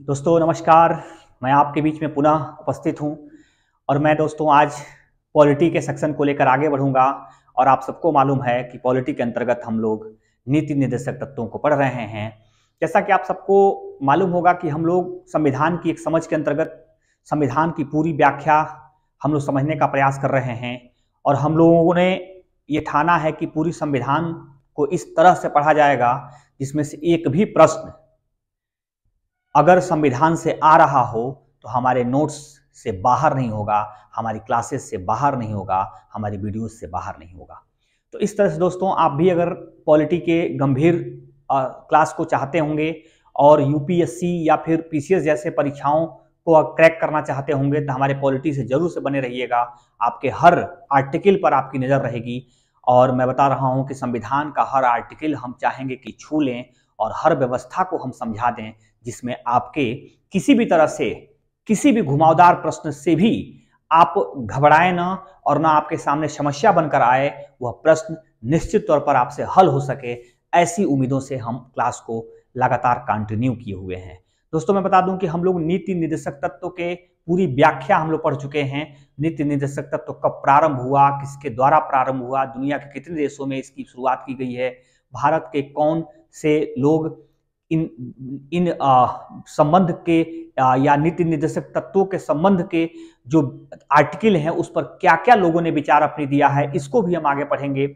दोस्तों नमस्कार। मैं आपके बीच में पुनः उपस्थित हूं और मैं दोस्तों आज पॉलिटी के सेक्शन को लेकर आगे बढ़ूंगा। और आप सबको मालूम है कि पॉलिटी के अंतर्गत हम लोग नीति निर्देशक तत्वों को पढ़ रहे हैं। जैसा कि आप सबको मालूम होगा कि हम लोग संविधान की एक समझ के अंतर्गत संविधान की पूरी व्याख्या हम लोग समझने का प्रयास कर रहे हैं और हम लोगों ने ये ठाना है कि पूरी संविधान को इस तरह से पढ़ा जाएगा जिसमें से एक भी प्रश्न अगर संविधान से आ रहा हो तो हमारे नोट्स से बाहर नहीं होगा, हमारी क्लासेस से बाहर नहीं होगा, हमारी वीडियोस से बाहर नहीं होगा। तो इस तरह से दोस्तों आप भी अगर पॉलिटी के गंभीर क्लास को चाहते होंगे और यूपीएससी या फिर पीसीएस जैसे परीक्षाओं को क्रैक करना चाहते होंगे तो हमारे पॉलिटी से जरूर से बने रहिएगा। आपके हर आर्टिकल पर आपकी नज़र रहेगी और मैं बता रहा हूं कि संविधान का हर आर्टिकल हम चाहेंगे कि छू लें और हर व्यवस्था को हम समझा दें, जिसमें आपके किसी भी तरह से किसी भी घुमावदार प्रश्न से भी आप घबराएं ना और ना आपके सामने समस्या बनकर आए, वह प्रश्न निश्चित तौर पर आपसे हल हो सके, ऐसी उम्मीदों से हम क्लास को लगातार कंटिन्यू किए हुए हैं। दोस्तों मैं बता दूं कि हम लोग नीति निर्देशक तत्व के पूरी व्याख्या हम लोग पढ़ चुके हैं। नीति निर्देशक तत्व कब प्रारंभ हुआ, किसके द्वारा प्रारंभ हुआ, दुनिया के कितने देशों में इसकी शुरुआत की गई है, भारत के कौन से लोग इन संबंध के या नीति निर्देशक तत्वों के संबंध के जो आर्टिकल हैं उस पर क्या क्या लोगों ने विचार अपने दिया है, इसको भी हम आगे पढ़ेंगे।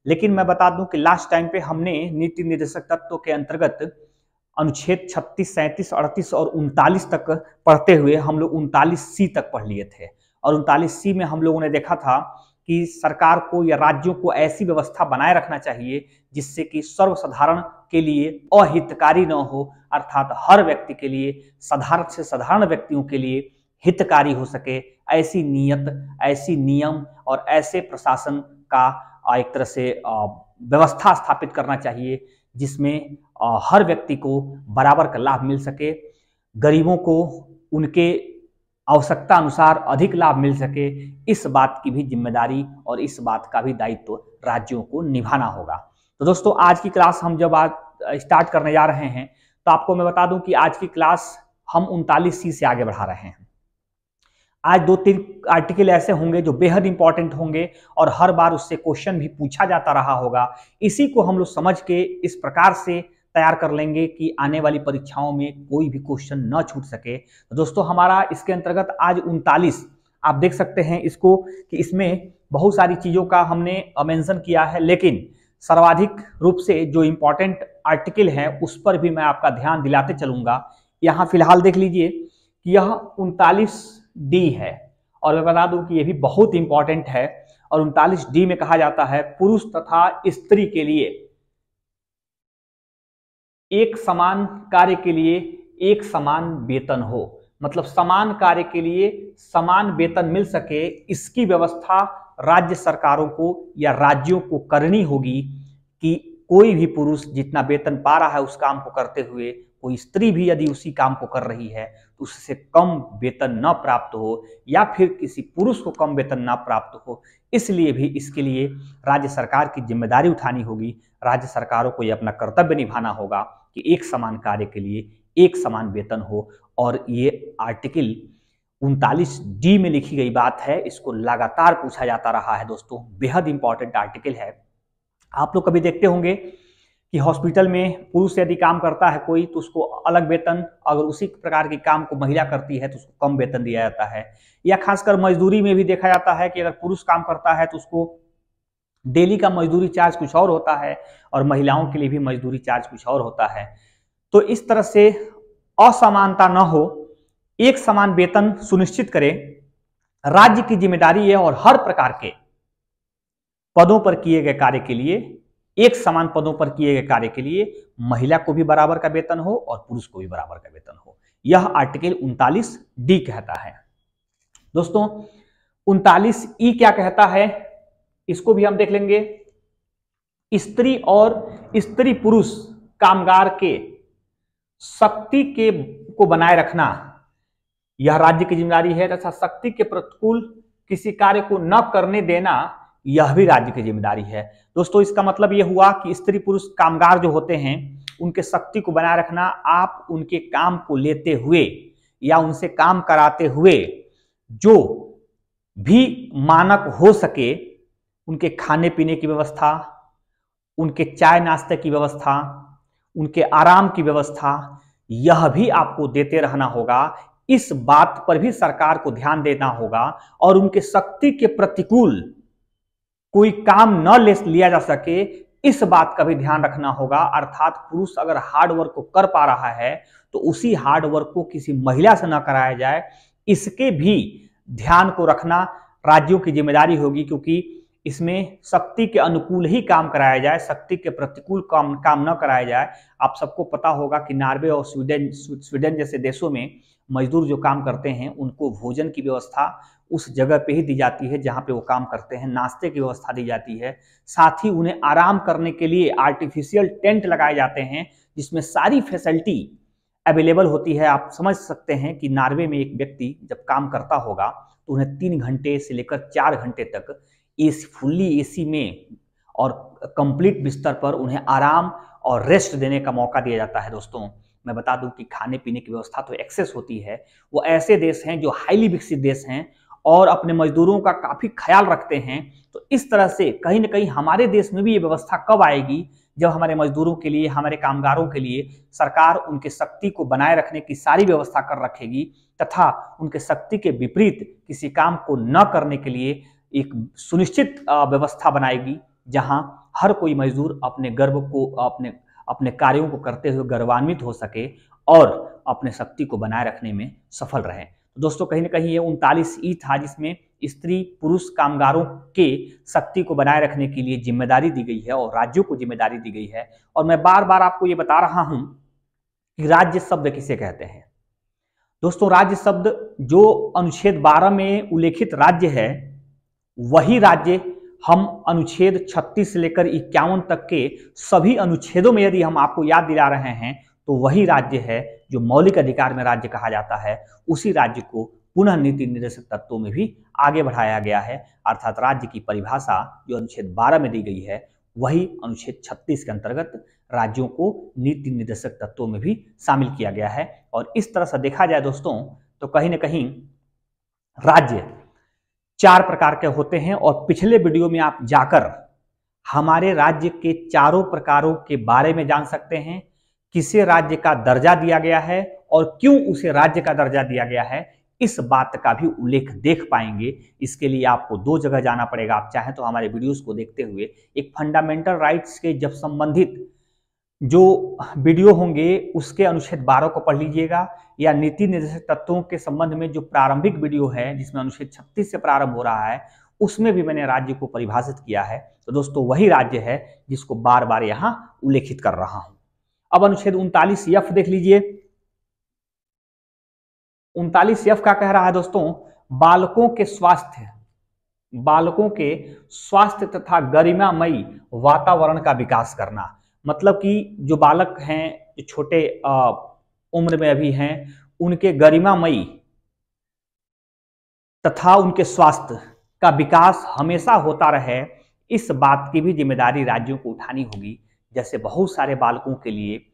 लेकिन मैं बता दूं कि लास्ट टाइम पे हमने नीति निर्देशक तत्वों के अंतर्गत अनुच्छेद 36, 37, 38 और 39 तक पढ़ते हुए हम लोग 39C तक पढ़ लिए थे। और 39C में हम लोगों ने देखा था कि सरकार को या राज्यों को ऐसी व्यवस्था बनाए रखना चाहिए जिससे कि सर्वसाधारण के लिए अहितकारी न हो, अर्थात हर व्यक्ति के लिए, साधारण से साधारण व्यक्तियों के लिए हितकारी हो सके। ऐसी नीयत, ऐसी नियम और ऐसे प्रशासन का एक तरह से व्यवस्था स्थापित करना चाहिए जिसमें हर व्यक्ति को बराबर का लाभ मिल सके, गरीबों को उनके आवश्यकता अनुसार अधिक लाभ मिल सके। इस बात की भी जिम्मेदारी और इस बात का भी दायित्व राज्यों को निभाना होगा। तो दोस्तों आज की क्लास हम जब आज स्टार्ट करने जा रहे हैं तो आपको मैं बता दूं कि आज की क्लास हम 39C से आगे बढ़ा रहे हैं। आज 2-3 आर्टिकल ऐसे होंगे जो बेहद इंपॉर्टेंट होंगे और हर बार उससे क्वेश्चन भी पूछा जाता रहा होगा। इसी को हम लोग समझ के इस प्रकार से तैयार कर लेंगे कि आने वाली परीक्षाओं में कोई भी क्वेश्चन न छूट सके। तो दोस्तों हमारा इसके अंतर्गत आज 39 आप देख सकते हैं इसको कि इसमें बहुत सारी चीज़ों का हमने मेंशन किया है, लेकिन सर्वाधिक रूप से जो इम्पोर्टेंट आर्टिकल है उस पर भी मैं आपका ध्यान दिलाते चलूंगा। यहाँ फिलहाल देख लीजिए कि यह 39D है और मैं बता दूं कि यह भी बहुत इंपॉर्टेंट है। और 39D में कहा जाता है पुरुष तथा स्त्री के लिए एक समान कार्य के लिए एक समान वेतन हो, मतलब समान कार्य के लिए समान वेतन मिल सके, इसकी व्यवस्था राज्य सरकारों को या राज्यों को करनी होगी कि कोई भी पुरुष जितना वेतन पा रहा है उस काम को करते हुए कोई स्त्री भी यदि उसी काम को कर रही है तो उससे कम वेतन न प्राप्त हो या फिर किसी पुरुष को कम वेतन न प्राप्त हो। इसलिए भी इसके लिए राज्य सरकार की जिम्मेदारी उठानी होगी, राज्य सरकारों को यह अपना कर्तव्य निभाना होगा कि एक समान कार्य के लिए एक समान वेतन हो। और ये आर्टिकल 39D में लिखी गई बात है, इसको लगातार पूछा जाता रहा है दोस्तों, बेहद इंपॉर्टेंट आर्टिकल है। आप लोग कभी देखते होंगे कि हॉस्पिटल में पुरुष यदि काम करता है कोई तो उसको अलग वेतन, अगर उसी प्रकार के काम को महिला करती है तो उसको कम वेतन दिया जाता है। या खासकर मजदूरी में भी देखा जाता है कि अगर पुरुष काम करता है तो उसको डेली का मजदूरी चार्ज कुछ और होता है और महिलाओं के लिए भी मजदूरी चार्ज कुछ और होता है। तो इस तरह से असमानता न हो, एक समान वेतन सुनिश्चित करें, राज्य की जिम्मेदारी है और हर प्रकार के पदों पर किए गए कार्य के लिए, एक समान पदों पर किए गए कार्य के लिए महिला को भी बराबर का वेतन हो और पुरुष को भी बराबर का वेतन हो। यह आर्टिकल 39D कहता है। दोस्तों 39E क्या कहता है इसको भी हम देख लेंगे। स्त्री और स्त्री पुरुष कामगार के शक्ति के को बनाए रखना यह राज्य की जिम्मेदारी है तथा शक्ति के प्रतिकूल किसी कार्य को न करने देना यह भी राज्य की जिम्मेदारी है। दोस्तों इसका मतलब यह हुआ कि स्त्री पुरुष कामगार जो होते हैं उनके शक्ति को बनाए रखना आप उनके काम को लेते हुए या उनसे काम कराते हुए जो भी मानक हो सके, उनके खाने पीने की व्यवस्था, उनके चाय नाश्ते की व्यवस्था, उनके आराम की व्यवस्था, यह भी आपको देते रहना होगा। इस बात पर भी सरकार को ध्यान देना होगा और उनके शक्ति के प्रतिकूल कोई काम न लिया जा सके, इस बात का भी ध्यान रखना होगा। अर्थात पुरुष अगर हार्ड वर्क को कर पा रहा है तो उसी हार्ड वर्क को किसी महिला से न कराया जाए, इसके भी ध्यान को रखना राज्यों की जिम्मेदारी होगी, क्योंकि इसमें शक्ति के अनुकूल ही काम कराया जाए, शक्ति के प्रतिकूल काम न कराया जाए। आप सबको पता होगा कि नॉर्वे और स्वीडन जैसे देशों में मजदूर जो काम करते हैं उनको भोजन की व्यवस्था उस जगह पे ही दी जाती है जहां पे वो काम करते हैं, नाश्ते की व्यवस्था दी जाती है, साथ ही उन्हें आराम करने के लिए आर्टिफिशियल टेंट लगाए जाते हैं जिसमें सारी फैसिलिटी अवेलेबल होती है। आप समझ सकते हैं कि नॉर्वे में एक व्यक्ति जब काम करता होगा तो उन्हें 3 घंटे से लेकर 4 घंटे तक फुल्ली एसी में और कंप्लीट बिस्तर पर उन्हें आराम और रेस्ट देने का मौका दिया जाता है। दोस्तों मैं बता दूं कि खाने पीने की व्यवस्था तो एक्सेस होती है। वो ऐसे देश हैं जो हाईली विकसित देश हैं और अपने मजदूरों का काफी ख्याल रखते हैं। तो इस तरह से कहीं ना कहीं हमारे देश में भी ये व्यवस्था कब आएगी, जब हमारे मजदूरों के लिए, हमारे कामगारों के लिए सरकार उनके शक्ति को बनाए रखने की सारी व्यवस्था कर रखेगी तथा उनके शक्ति के विपरीत किसी काम को न करने के लिए एक सुनिश्चित व्यवस्था बनाएगी, जहां हर कोई मजदूर अपने गर्व को, अपने कार्यों को करते हुए गौरवान्वित हो सके और अपने शक्ति को बनाए रखने में सफल रहे। तो दोस्तों कहीं ना कहीं ये 39 था जिसमें स्त्री पुरुष कामगारों के शक्ति को बनाए रखने के लिए जिम्मेदारी दी गई है और राज्यों को जिम्मेदारी दी गई है। और मैं बार बार आपको ये बता रहा हूं कि राज्य शब्द किसे कहते हैं। दोस्तों राज्य शब्द जो अनुच्छेद 12 में उल्लेखित राज्य है, वही राज्य हम अनुच्छेद 36 से लेकर 51 तक के सभी अनुच्छेदों में यदि हम आपको याद दिला रहे हैं तो वही राज्य है जो मौलिक अधिकार में राज्य कहा जाता है। उसी राज्य को पुनः नीति निर्देशक तत्वों में भी आगे बढ़ाया गया है। अर्थात राज्य की परिभाषा जो अनुच्छेद 12 में दी गई है वही अनुच्छेद 36 के अंतर्गत राज्यों को नीति निर्देशक तत्वों में भी शामिल किया गया है। और इस तरह से देखा जाए दोस्तों तो कहीं ना कहीं राज्य 4 प्रकार के होते हैं और पिछले वीडियो में आप जाकर हमारे राज्य के चारों प्रकारों के बारे में जान सकते हैं, किसे राज्य का दर्जा दिया गया है और क्यों उसे राज्य का दर्जा दिया गया है, इस बात का भी उल्लेख देख पाएंगे। इसके लिए आपको 2 जगह जाना पड़ेगा। आप चाहें तो हमारे वीडियोस को देखते हुए एक फंडामेंटल राइट्स के जब संबंधित जो वीडियो होंगे उसके अनुच्छेद 12 को पढ़ लीजिएगा, या नीति निर्देशक तत्वों के संबंध में जो प्रारंभिक वीडियो है जिसमें अनुच्छेद 36 से प्रारंभ हो रहा है उसमें भी मैंने राज्य को परिभाषित किया है। तो दोस्तों वही राज्य है जिसको बार बार यहां उल्लेखित कर रहा हूं। अब अनुच्छेद 39F देख लीजिए। 39F क्या कह रहा है दोस्तों, बालकों के स्वास्थ्य तथा गरिमामयी वातावरण का विकास करना। मतलब कि जो बालक हैं, जो छोटे उम्र में अभी हैं, उनके गरिमामयी तथा उनके स्वास्थ्य का विकास हमेशा होता रहे, इस बात की भी जिम्मेदारी राज्यों को उठानी होगी। जैसे बहुत सारे बालकों के लिए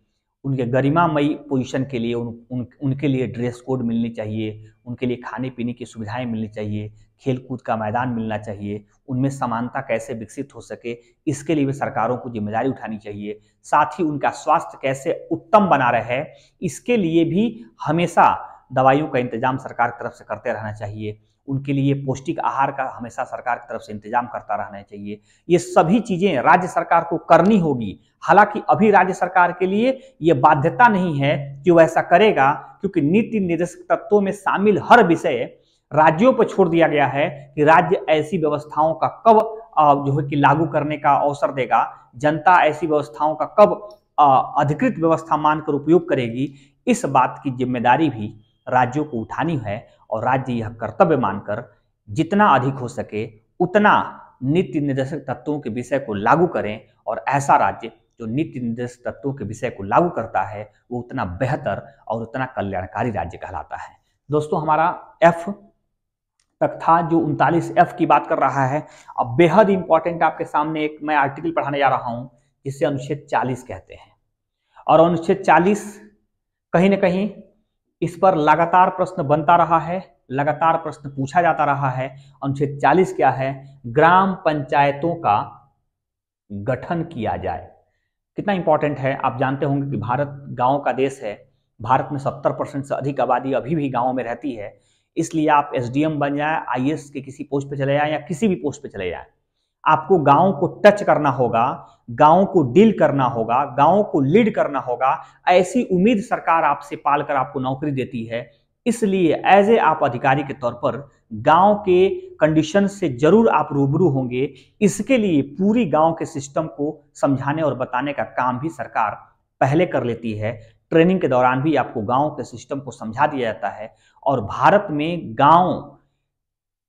उनके गरिमामयी पोजीशन के लिए उनके लिए ड्रेस कोड मिलनी चाहिए, उनके लिए खाने पीने की सुविधाएं मिलनी चाहिए, खेल कूद का मैदान मिलना चाहिए, उनमें समानता कैसे विकसित हो सके इसके लिए भी सरकारों को जिम्मेदारी उठानी चाहिए। साथ ही उनका स्वास्थ्य कैसे उत्तम बना रहे इसके लिए भी हमेशा दवाइयों का इंतजाम सरकार की तरफ से करते रहना चाहिए। उनके लिए पौष्टिक आहार का हमेशा सरकार की तरफ से इंतजाम करता रहना चाहिए। ये सभी चीजें राज्य सरकार को करनी होगी। हालांकि अभी राज्य सरकार के लिए ये बाध्यता नहीं है कि वह ऐसा करेगा, क्योंकि नीति निर्देशक तत्वों में शामिल हर विषय राज्यों पर छोड़ दिया गया है कि राज्य ऐसी व्यवस्थाओं का कब जो है कि लागू करने का अवसर देगा, जनता ऐसी व्यवस्थाओं का कब अधिकृत व्यवस्था मानकर उपयोग करेगी, इस बात की जिम्मेदारी भी राज्यों को उठानी है। और राज्य यह कर्तव्य मानकर जितना अधिक हो सके उतना नीति निर्देशक तत्वों के विषय को लागू करें, और ऐसा राज्य जो नीति निर्देशक तत्वों के विषय को लागू करता है वो उतना बेहतर और उतना कल्याणकारी राज्य कहलाता है। दोस्तों हमारा F तक था जो 39F की बात कर रहा है। अब बेहद इंपॉर्टेंट आपके सामने एक मैं आर्टिकल पढ़ाने जा रहा हूं जिसे अनुच्छेद 40 कहते हैं। और अनुच्छेद 40 कहीं ना कहीं इस पर लगातार प्रश्न बनता रहा है, लगातार प्रश्न पूछा जाता रहा है। अनुच्छेद 40 क्या है? ग्राम पंचायतों का गठन किया जाए। कितना इंपॉर्टेंट है, आप जानते होंगे कि भारत गांव का देश है। भारत में 70% से अधिक आबादी अभी भी गांव में रहती है। इसलिए आप एसडीएम बन जाए, आईएएस के किसी पोस्ट पे चले जाए या किसी भी पोस्ट पे चले जाए, आपको गांव को टच करना होगा, गांव को डील करना होगा, गांव को लीड करना होगा। ऐसी उम्मीद सरकार आपसे पालकर आपको नौकरी देती है। इसलिए एज ए आप अधिकारी के तौर पर गांव के कंडीशन से जरूर आप रूबरू होंगे। इसके लिए पूरी गांव के सिस्टम को समझाने और बताने का काम भी सरकार पहले कर लेती है। ट्रेनिंग के दौरान भी आपको गांव के सिस्टम को समझा दिया जाता है। और भारत में गांव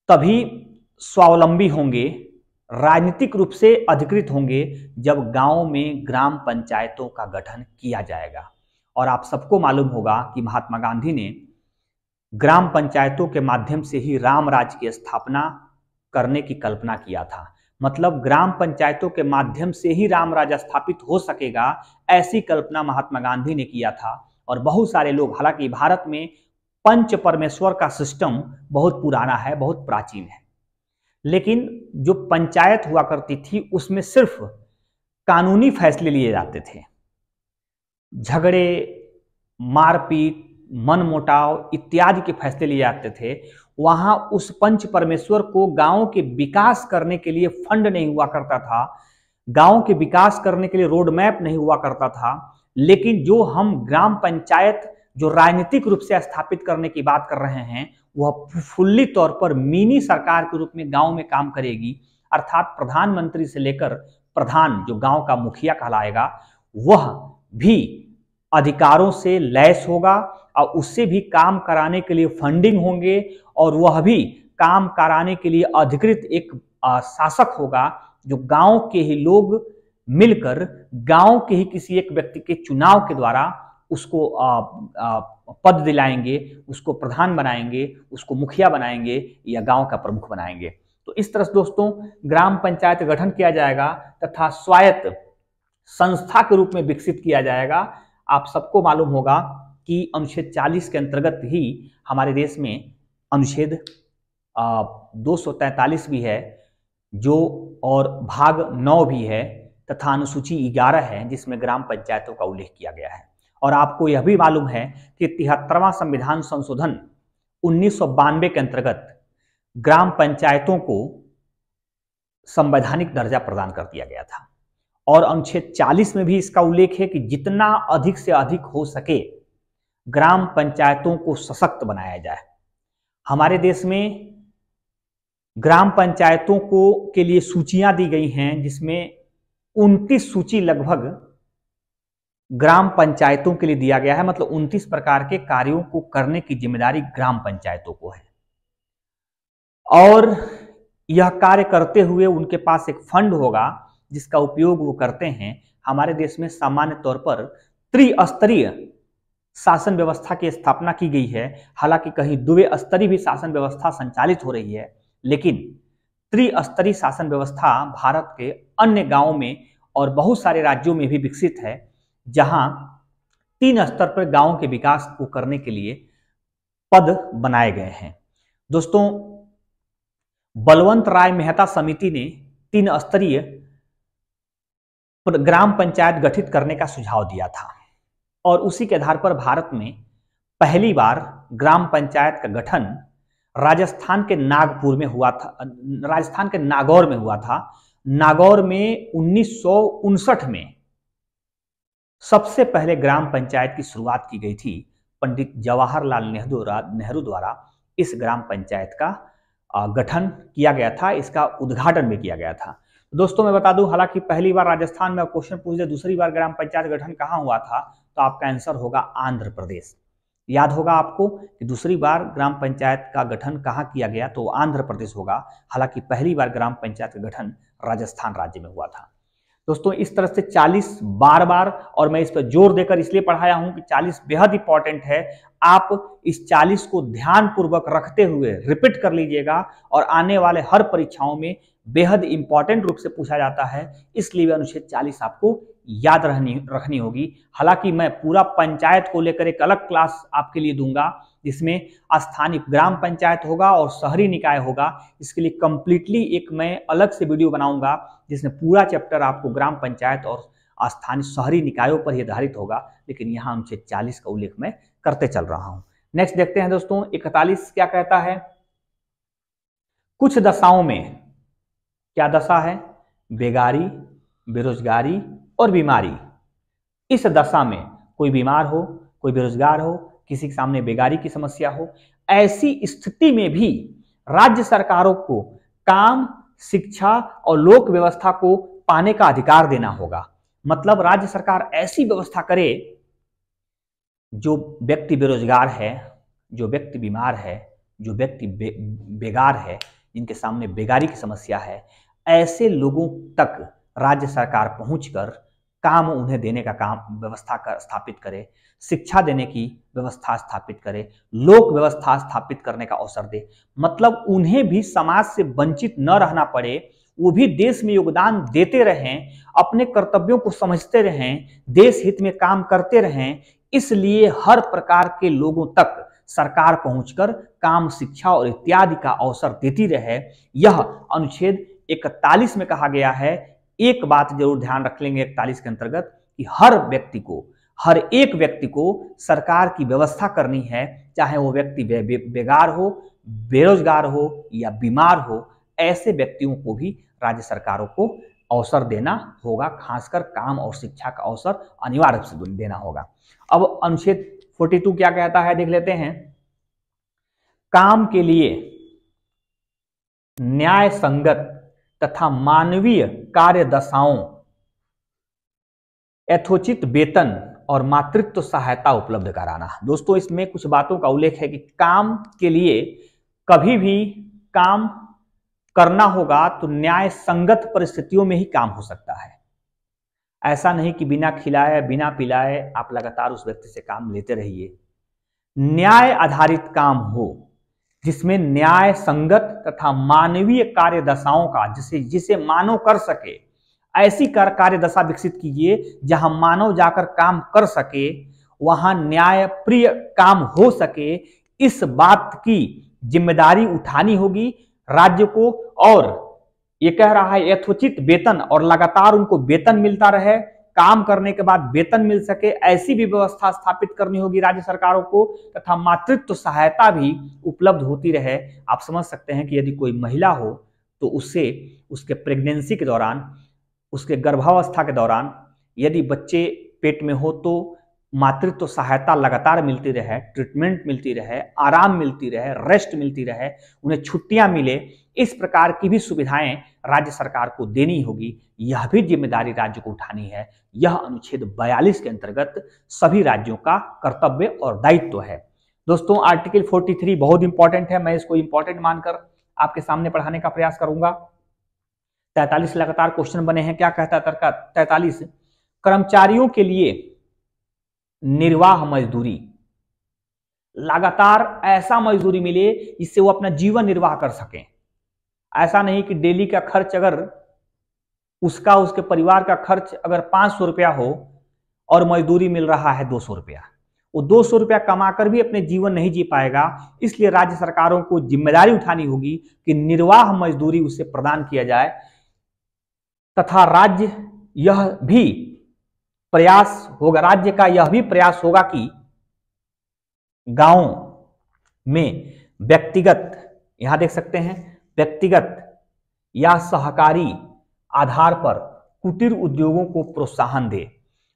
तभी स्वावलंबी होंगे, राजनीतिक रूप से अधिकृत होंगे, जब गांव में ग्राम पंचायतों का गठन किया जाएगा। और आप सबको मालूम होगा कि महात्मा गांधी ने ग्राम पंचायतों के माध्यम से ही राम राज्य की स्थापना करने की कल्पना किया था। मतलब ग्राम पंचायतों के माध्यम से ही राम राज्य स्थापित हो सकेगा, ऐसी कल्पना महात्मा गांधी ने किया था। और बहुत सारे लोग, हालांकि भारत में पंच परमेश्वर का सिस्टम बहुत पुराना है, बहुत प्राचीन है, लेकिन जो पंचायत हुआ करती थी उसमें सिर्फ कानूनी फैसले लिए जाते थे। झगड़े, मारपीट, मनमुटाव इत्यादि के फैसले लिए जाते थे। वहां उस पंच परमेश्वर को गांव के विकास करने के लिए फंड नहीं हुआ करता था, गांव के विकास करने के लिए रोड मैप नहीं हुआ करता था। लेकिन जो हम ग्राम पंचायत जो राजनीतिक रूप से स्थापित करने की बात कर रहे हैं, वह फुल्ली तौर पर मिनी सरकार के रूप में गांव में काम करेगी। अर्थात प्रधानमंत्री से लेकर प्रधान, जो गांव का मुखिया कहलाएगा, वह भी अधिकारों से लैस होगा और उससे भी काम कराने के लिए फंडिंग होंगे। और वह भी काम कराने के लिए अधिकृत एक शासक होगा, जो गांव के ही लोग मिलकर गांव के ही किसी एक व्यक्ति के चुनाव के द्वारा उसको पद दिलाएंगे, उसको प्रधान बनाएंगे, उसको मुखिया बनाएंगे या गांव का प्रमुख बनाएंगे। तो इस तरह से दोस्तों ग्राम पंचायत गठन किया जाएगा तथा स्वायत्त संस्था के रूप में विकसित किया जाएगा। आप सबको मालूम होगा कि अनुच्छेद 40 के अंतर्गत ही हमारे देश में अनुच्छेद 243 भी है, जो और भाग 9 भी है तथा अनुसूची 11 है, जिसमें ग्राम पंचायतों का उल्लेख किया गया है। और आपको यह भी मालूम है कि 73वां संविधान संशोधन 1992 के अंतर्गत ग्राम पंचायतों को संवैधानिक दर्जा प्रदान कर दिया गया था। और अनुच्छेद 40 में भी इसका उल्लेख है कि जितना अधिक से अधिक हो सके ग्राम पंचायतों को सशक्त बनाया जाए। हमारे देश में ग्राम पंचायतों को के लिए सूचियां दी गई हैं, जिसमें 29 सूची लगभग ग्राम पंचायतों के लिए दिया गया है। मतलब 29 प्रकार के कार्यों को करने की जिम्मेदारी ग्राम पंचायतों को है। और यह कार्य करते हुए उनके पास एक फंड होगा जिसका उपयोग वो करते हैं। हमारे देश में सामान्य तौर पर त्रिस्तरीय शासन व्यवस्था की स्थापना की गई है। हालांकि कहीं द्वि स्तरीय भी शासन व्यवस्था संचालित हो रही है, लेकिन त्रिस्तरीय शासन व्यवस्था भारत के अन्य गांवों में और बहुत सारे राज्यों में भी विकसित है, जहां 3 स्तर पर गांव के विकास को करने के लिए पद बनाए गए हैं। दोस्तों, बलवंत राय मेहता समिति ने 3 स्तरीय ग्राम पंचायत गठित करने का सुझाव दिया था। और उसी के आधार पर भारत में पहली बार ग्राम पंचायत का गठन राजस्थान के नागपुर में हुआ था, राजस्थान के नागौर में हुआ था। नागौर में 1959 में सबसे पहले ग्राम पंचायत की शुरुआत की गई थी। पंडित जवाहरलाल नेहरू द्वारा इस ग्राम पंचायत का गठन किया गया था, इसका उद्घाटन भी किया गया था। दोस्तों मैं बता दूं, हालांकि पहली बार राजस्थान में क्वेश्चन पूछ दे दूसरी बार ग्राम पंचायत गठन कहां हुआ था, तो आपका आंसर होगा आंध्र प्रदेश। याद होगा आपको कि दूसरी बार ग्राम पंचायत का गठन कहां किया गया, तो आंध्र प्रदेश होगा। हालांकि पहली बार ग्राम पंचायत का गठन राजस्थान राज्य में हुआ था। दोस्तों इस तरह से 40 बार बार, और मैं इस पर जोर देकर इसलिए पढ़ाया हूं कि 40 बेहद इंपॉर्टेंट है। आप इस 40 को ध्यान पूर्वक रखते हुए रिपीट कर लीजिएगा, और आने वाले हर परीक्षाओं में बेहद इंपॉर्टेंट रूप से पूछा जाता है, इसलिए अनुच्छेद 40 आपको याद रखनी होगी। हालांकि मैं पूरा पंचायत को लेकर एक अलग क्लास आपके लिए दूंगा, जिसमें स्थानीय ग्राम पंचायत होगा और शहरी निकाय होगा। इसके लिए कंप्लीटली एक मैं अलग से वीडियो बनाऊंगा, जिसमें पूरा चैप्टर आपको ग्राम पंचायत और स्थानीय शहरी निकायों पर ही आधारित होगा, लेकिन यहाँ अनुच्छेद 40 का उल्लेख मैं करते चल रहा हूं। नेक्स्ट देखते हैं दोस्तों, 41 क्या कहता है। कुछ दशाओं में, क्या दशा है? बेगारी, बेरोजगारी और बीमारी। इस दशा में कोई बीमार हो, कोई बेरोजगार हो, किसी के सामने बेगारी की समस्या हो, ऐसी स्थिति में भी राज्य सरकारों को काम, शिक्षा और लोक व्यवस्था को पाने का अधिकार देना होगा। मतलब राज्य सरकार ऐसी व्यवस्था करे, जो व्यक्ति बेरोजगार है, जो व्यक्ति बीमार है, जो व्यक्ति बेगार है, जिनके सामने बेगारी की समस्या है, ऐसे लोगों तक राज्य सरकार पहुंचकर काम उन्हें देने का काम व्यवस्था स्थापित करे, शिक्षा देने की व्यवस्था स्थापित करे, लोक व्यवस्था स्थापित करने का अवसर दे। मतलब उन्हें भी समाज से वंचित न रहना पड़े, वो भी देश में योगदान देते रहें, अपने कर्तव्यों को समझते रहें, देश हित में काम करते रहें। इसलिए हर प्रकार के लोगों तक सरकार पहुंचकर काम, शिक्षा और इत्यादि का अवसर देती रहे। यह अनुच्छेद 41 में कहा गया है। एक बात जरूर ध्यान रख लेंगे 41 के अंतर्गत, कि हर एक व्यक्ति को सरकार की व्यवस्था करनी है, चाहे वो व्यक्ति बेगार हो, बेरोजगार हो या बीमार हो। ऐसे व्यक्तियों को भी राज्य सरकारों को अवसर देना होगा, खासकर काम और शिक्षा का अवसर अनिवार्य रूप से देना होगा। अब अनुच्छेद 42 क्या कहता है, देख लेते हैं। काम के लिए न्याय संगत तथा मानवीय कार्य दशाओं, यथोचित वेतन और मातृत्व सहायता उपलब्ध कराना। दोस्तों इसमें कुछ बातों का उल्लेख है कि काम के लिए कभी भी काम करना होगा तो न्याय संगत परिस्थितियों में ही काम हो सकता है। ऐसा नहीं कि बिना खिलाए बिना पिलाए आप लगातार उस व्यक्ति से काम लेते रहिए। न्याय आधारित काम हो, जिसमें न्याय संगत तथा मानवीय कार्य दशाओं का, जिसे मानव कर सके, ऐसी कार्य दशा विकसित कीजिए जहां मानव जाकर काम कर सके, वहां न्याय प्रिय काम हो सके। इस बात की जिम्मेदारी उठानी होगी राज्य को। और ये कह रहा है यथोचित वेतन, और लगातार उनको वेतन मिलता रहे, काम करने के बाद वेतन मिल सके, ऐसी भी व्यवस्था स्थापित करनी होगी राज्य सरकारों को। तथा मातृत्व सहायता भी उपलब्ध होती रहे। आप समझ सकते हैं कि यदि कोई महिला हो तो उससे उसके प्रेगनेंसी के दौरान, उसके गर्भावस्था के दौरान यदि बच्चे पेट में हो तो मातृत्व सहायता लगातार मिलती रहे, ट्रीटमेंट मिलती रहे, आराम मिलती रहे, रेस्ट मिलती रहे, उन्हें छुट्टियां मिले। इस प्रकार की भी सुविधाएं राज्य सरकार को देनी होगी। यह भी जिम्मेदारी राज्य को उठानी है। यह अनुच्छेद 42 के अंतर्गत सभी राज्यों का कर्तव्य और दायित्व है। दोस्तों आर्टिकल 43 बहुत इंपॉर्टेंट है, मैं इसको इंपॉर्टेंट मानकर आपके सामने पढ़ाने का प्रयास करूंगा। 43 लगातार क्वेश्चन बने हैं। क्या कहता है 43? कर्मचारियों के लिए निर्वाह मजदूरी, लगातार ऐसा मजदूरी मिले जिससे वो अपना जीवन निर्वाह कर सकें। ऐसा नहीं कि डेली का खर्च, अगर उसके परिवार का खर्च अगर 500 रुपया हो और मजदूरी मिल रहा है 200 रुपया, वो 200 रुपया कमाकर भी अपने जीवन नहीं जी पाएगा। इसलिए राज्य सरकारों को जिम्मेदारी उठानी होगी कि निर्वाह मजदूरी उसे प्रदान किया जाए। तथा राज्य का यह भी प्रयास होगा कि गांव में व्यक्तिगत, यहां देख सकते हैं, व्यक्तिगत या सहकारी आधार पर कुटीर उद्योगों को प्रोत्साहन दे।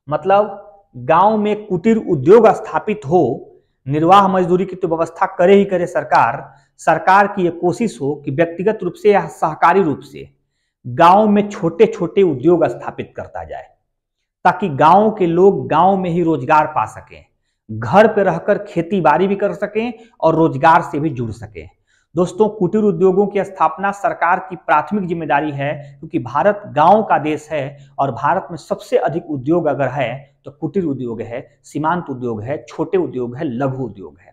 मतलब गांव में कुटीर उद्योग स्थापित हो, निर्वाह मजदूरी की तो व्यवस्था करे ही करे सरकार की यह कोशिश हो कि व्यक्तिगत रूप से या सहकारी रूप से गांव में छोटे छोटे उद्योग स्थापित करता जाए, ताकि गांव के लोग गांव में ही रोजगार पा सकें, घर पर रहकर खेती बाड़ी भी कर सकें और रोजगार से भी जुड़ सकें। दोस्तों, कुटीर उद्योगों की स्थापना सरकार की प्राथमिक जिम्मेदारी है, क्योंकि भारत गांव का देश है और भारत में सबसे अधिक उद्योग अगर है तो कुटीर उद्योग है, सीमांत उद्योग है, छोटे उद्योग है, लघु उद्योग है।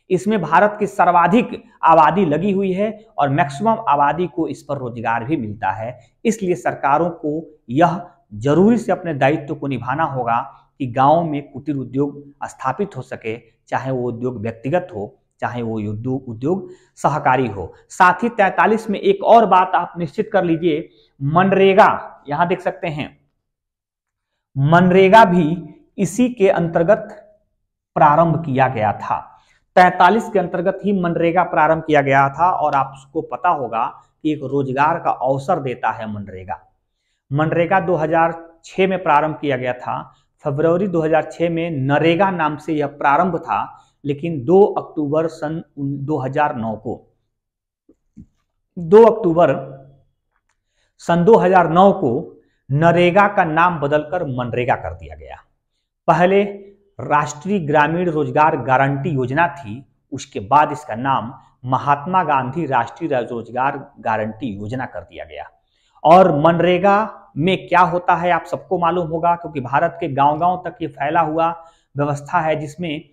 इसमें भारत की सर्वाधिक आबादी लगी हुई है और मैक्सिमम आबादी को इस पर रोजगार भी मिलता है। इसलिए सरकारों को यह जरूरी से अपने दायित्व को निभाना होगा कि गांव में कुटीर उद्योग स्थापित हो सके, चाहे वो उद्योग व्यक्तिगत हो, चाहे वो उद्योग सहकारी हो। साथ ही 43 में एक और बात आप निश्चित कर लीजिए, मनरेगा, यहां देख सकते हैं, मनरेगा भी इसी के अंतर्गत प्रारंभ किया गया था। 43 के अंतर्गत ही मनरेगा प्रारंभ किया गया था और आपको पता होगा कि एक रोजगार का अवसर देता है मनरेगा। मनरेगा 2006 में प्रारंभ किया गया था। फरवरी 2006 में नरेगा नाम से यह प्रारंभ था, लेकिन 2 अक्टूबर सन 2009 को 2 अक्टूबर सन 2009 को नरेगा का नाम बदलकर मनरेगा कर दिया गया। पहले राष्ट्रीय ग्रामीण रोजगार गारंटी योजना थी, उसके बाद इसका नाम महात्मा गांधी राष्ट्रीय रोजगार गारंटी योजना कर दिया गया। और मनरेगा में क्या होता है आप सबको मालूम होगा, क्योंकि भारत के गांव-गांव तक ये फैला हुआ व्यवस्था है, जिसमें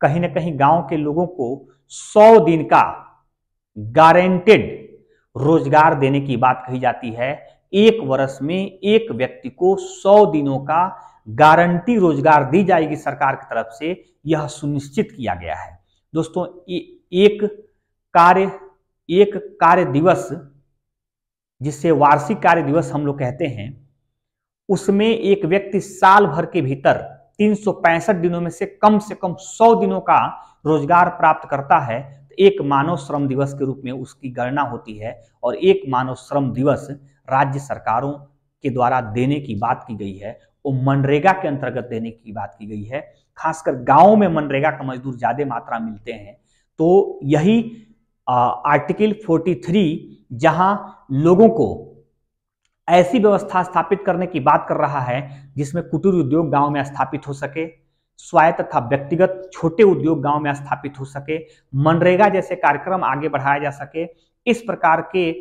कहीं ना कहीं गांव के लोगों को 100 दिन का गारंटेड रोजगार देने की बात कही जाती है। एक वर्ष में एक व्यक्ति को 100 दिनों का गारंटी रोजगार दी जाएगी सरकार की तरफ से, यह सुनिश्चित किया गया है। दोस्तों, एक कार्य दिवस, जिसे वार्षिक कार्य दिवस हम लोग कहते हैं, उसमें एक व्यक्ति साल भर के भीतर 365 दिनों में से कम 100 दिनों का रोजगार प्राप्त करता है, तो एक मानव श्रम दिवस के रूप में उसकी गणना होती है। और एक मानव श्रम दिवस राज्य सरकारों के द्वारा देने की बात की गई है, वो मनरेगा के अंतर्गत देने की बात की गई है। खासकर गांव में मनरेगा का मजदूर ज्यादा मात्रा मिलते हैं, तो यही आर्टिकल 43 जहां लोगों को ऐसी व्यवस्था स्थापित करने की बात कर रहा है जिसमें कुटीर उद्योग गांव में स्थापित हो सके, स्वायत्त तथा व्यक्तिगत छोटे उद्योग गांव में स्थापित हो सके, मनरेगा जैसे कार्यक्रम आगे बढ़ाया जा सके, इस प्रकार के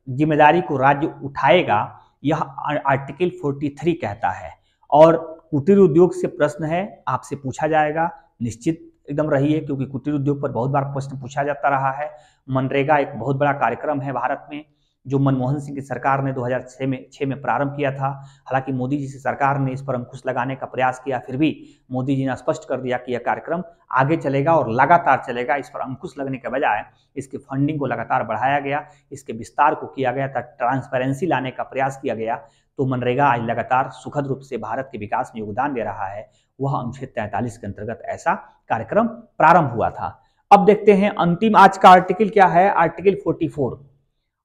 जिम्मेदारी को राज्य उठाएगा, यह आर्टिकल 43 कहता है। और कुटीर उद्योग से प्रश्न है, आपसे पूछा जाएगा, निश्चित एकदम रहिए, क्योंकि कुटीर उद्योग पर बहुत बार प्रश्न पूछा जाता रहा है। मनरेगा एक बहुत बड़ा कार्यक्रम है भारत में, जो मनमोहन सिंह की सरकार ने 2006 में प्रारंभ किया था। हालांकि मोदी जी की सरकार ने इस पर अंकुश लगाने का प्रयास किया, फिर भी मोदी जी ने स्पष्ट कर दिया कि यह कार्यक्रम आगे चलेगा और लगातार चलेगा। इस पर अंकुश लगने के बजाय इसकी फंडिंग को लगातार बढ़ाया गया, इसके विस्तार को किया गया, ट्रांसपेरेंसी लाने का प्रयास किया गया। तो मनरेगा आज लगातार सुखद रूप से भारत के विकास में योगदान दे रहा है। वह अनुच्छेद 43 के अंतर्गत ऐसा कार्यक्रम प्रारंभ हुआ था। अब देखते हैं अंतिम आज का आर्टिकल क्या है, आर्टिकल 44।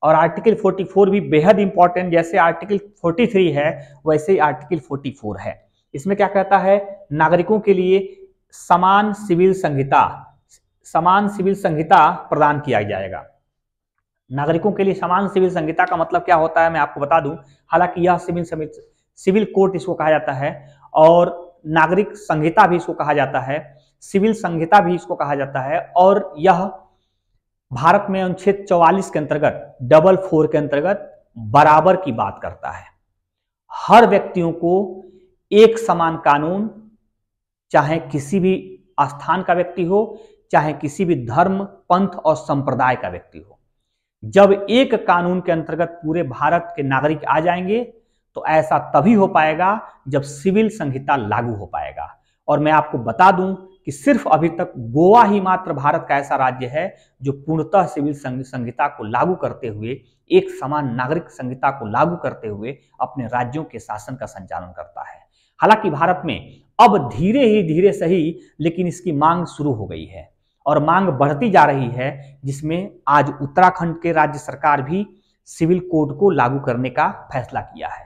और आर्टिकल 44 भी बेहद इंपॉर्टेंट, जैसे आर्टिकल 43 है वैसे ही आर्टिकल 44 है। इसमें क्या कहता है, नागरिकों के लिए समान सिविल संहिता प्रदान किया जाएगा। नागरिकों के लिए समान सिविल संहिता का मतलब क्या होता है मैं आपको बता दूं। हालांकि यह सिविल कोड इसको कहा जाता है, और नागरिक संहिता भी इसको कहा जाता है, सिविल संहिता भी इसको कहा जाता है। और यह भारत में अनुच्छेद 44 के अंतर्गत 44 के अंतर्गत बराबर की बात करता है। हर व्यक्तियों को एक समान कानून, चाहे किसी भी स्थान का व्यक्ति हो, चाहे किसी भी धर्म, पंथ और संप्रदाय का व्यक्ति हो, जब एक कानून के अंतर्गत पूरे भारत के नागरिक आ जाएंगे तो ऐसा तभी हो पाएगा जब सिविल संहिता लागू हो पाएगा। और मैं आपको बता दूं कि सिर्फ अभी तक गोवा ही मात्र भारत का ऐसा राज्य है जो पूर्णतः सिविल संहिता को लागू करते हुए, एक समान नागरिक संहिता को लागू करते हुए अपने राज्यों के शासन का संचालन करता है। हालांकि भारत में अब धीरे सही लेकिन इसकी मांग शुरू हो गई है और मांग बढ़ती जा रही है, जिसमें आज उत्तराखंड के राज्य सरकार भी सिविल कोड को लागू करने का फैसला किया है।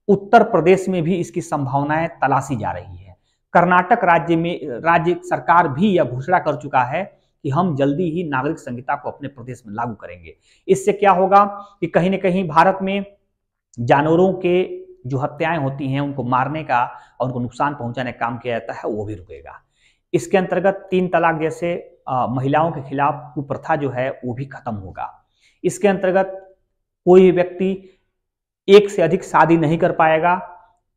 उत्तर प्रदेश में भी इसकी संभावनाएं तलाशी जा रही है। कर्नाटक राज्य सरकार भी यह घोषणा कर चुका है कि हम जल्दी ही नागरिक संहिता को अपने प्रदेश में लागू करेंगे। इससे क्या होगा कि कहीं न कहीं भारत में जानवरों के जो हत्याएं होती हैं उनको मारने का और उनको नुकसान पहुंचाने का काम किया जाता है, वो भी रुकेगा। इसके अंतर्गत 3 तलाक जैसे महिलाओं के खिलाफ कुप्रथा जो है वो भी खत्म होगा। इसके अंतर्गत कोई व्यक्ति एक से अधिक शादी नहीं कर पाएगा,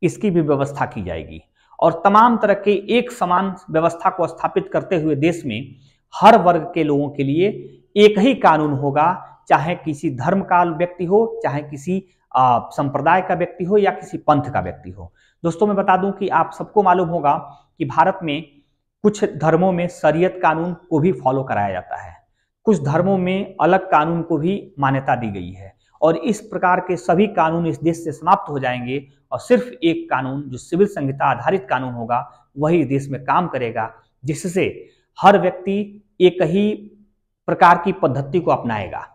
इसकी भी व्यवस्था की जाएगी। और तमाम तरह के एक समान व्यवस्था को स्थापित करते हुए देश में हर वर्ग के लोगों के लिए एक ही कानून होगा, चाहे किसी धर्म का व्यक्ति हो, चाहे किसी संप्रदाय का व्यक्ति हो या किसी पंथ का व्यक्ति हो। दोस्तों मैं बता दूं कि आप सबको मालूम होगा कि भारत में कुछ धर्मों में शरीयत कानून को भी फॉलो कराया जाता है, कुछ धर्मों में अलग कानून को भी मान्यता दी गई है, और इस प्रकार के सभी कानून इस देश से समाप्त हो जाएंगे और सिर्फ एक कानून जो सिविल संहिता आधारित कानून होगा वही देश में काम करेगा, जिससे हर व्यक्ति एक ही प्रकार की पद्धति को अपनाएगा,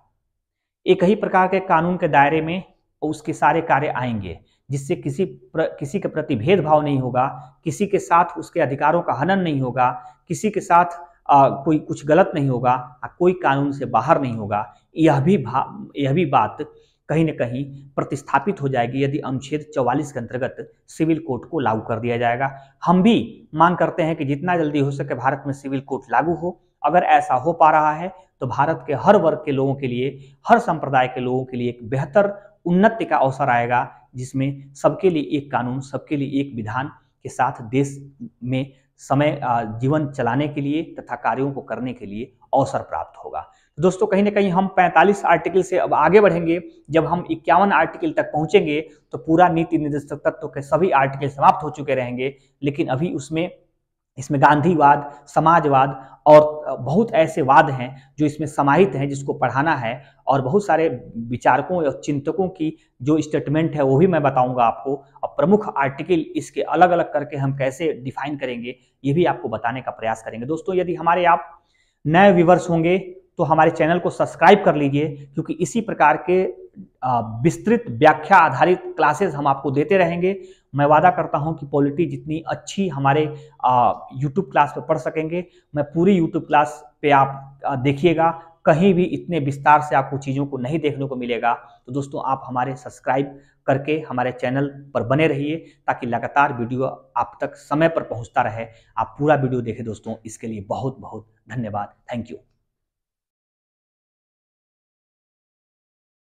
एक ही प्रकार के कानून के दायरे में उसके सारे कार्य आएंगे, जिससे किसी के प्रति भेदभाव नहीं होगा, किसी के साथ उसके अधिकारों का हनन नहीं होगा, किसी के साथ कोई कुछ गलत नहीं होगा, कोई कानून से बाहर नहीं होगा। यह भी बात कहीं न कहीं प्रतिस्थापित हो जाएगी यदि अनुच्छेद 44 के अंतर्गत सिविल कोड को लागू कर दिया जाएगा। हम भी मांग करते हैं कि जितना जल्दी हो सके भारत में सिविल कोड लागू हो। अगर ऐसा हो पा रहा है तो भारत के हर वर्ग के लोगों के लिए, हर संप्रदाय के लोगों के लिए एक बेहतर उन्नति का अवसर आएगा, जिसमें सबके लिए एक कानून, सबके लिए एक विधान के साथ देश में जीवन चलाने के लिए तथा कार्यों को करने के लिए अवसर प्राप्त होगा। तो दोस्तों कहीं ना कहीं हम 45 आर्टिकल से अब आगे बढ़ेंगे। जब हम 51 आर्टिकल तक पहुंचेंगे तो पूरा नीति निर्देशक तत्व के सभी आर्टिकल समाप्त हो चुके रहेंगे, लेकिन अभी इसमें गांधीवाद, समाजवाद और बहुत ऐसे वाद हैं जो इसमें समाहित हैं, जिसको पढ़ाना है, और बहुत सारे विचारकों और चिंतकों की जो स्टेटमेंट है वो भी मैं बताऊंगा आपको। और प्रमुख आर्टिकल इसके अलग अलग करके हम कैसे डिफाइन करेंगे ये भी आपको बताने का प्रयास करेंगे। दोस्तों यदि हमारे आप नए व्यूवर्स होंगे तो हमारे चैनल को सब्सक्राइब कर लीजिए, क्योंकि इसी प्रकार के विस्तृत व्याख्या आधारित क्लासेस हम आपको देते रहेंगे। मैं वादा करता हूं कि पॉलिटी जितनी अच्छी हमारे यूट्यूब क्लास पे पढ़ सकेंगे, मैं पूरी यूट्यूब क्लास पे आप देखिएगा, कहीं भी इतने विस्तार से आपको चीज़ों को नहीं देखने को मिलेगा। तो दोस्तों आप हमारे सब्सक्राइब करके हमारे चैनल पर बने रहिए, ताकि लगातार वीडियो आप तक समय पर पहुंचता रहे। आप पूरा वीडियो देखें दोस्तों, इसके लिए बहुत बहुत धन्यवाद। Thank you.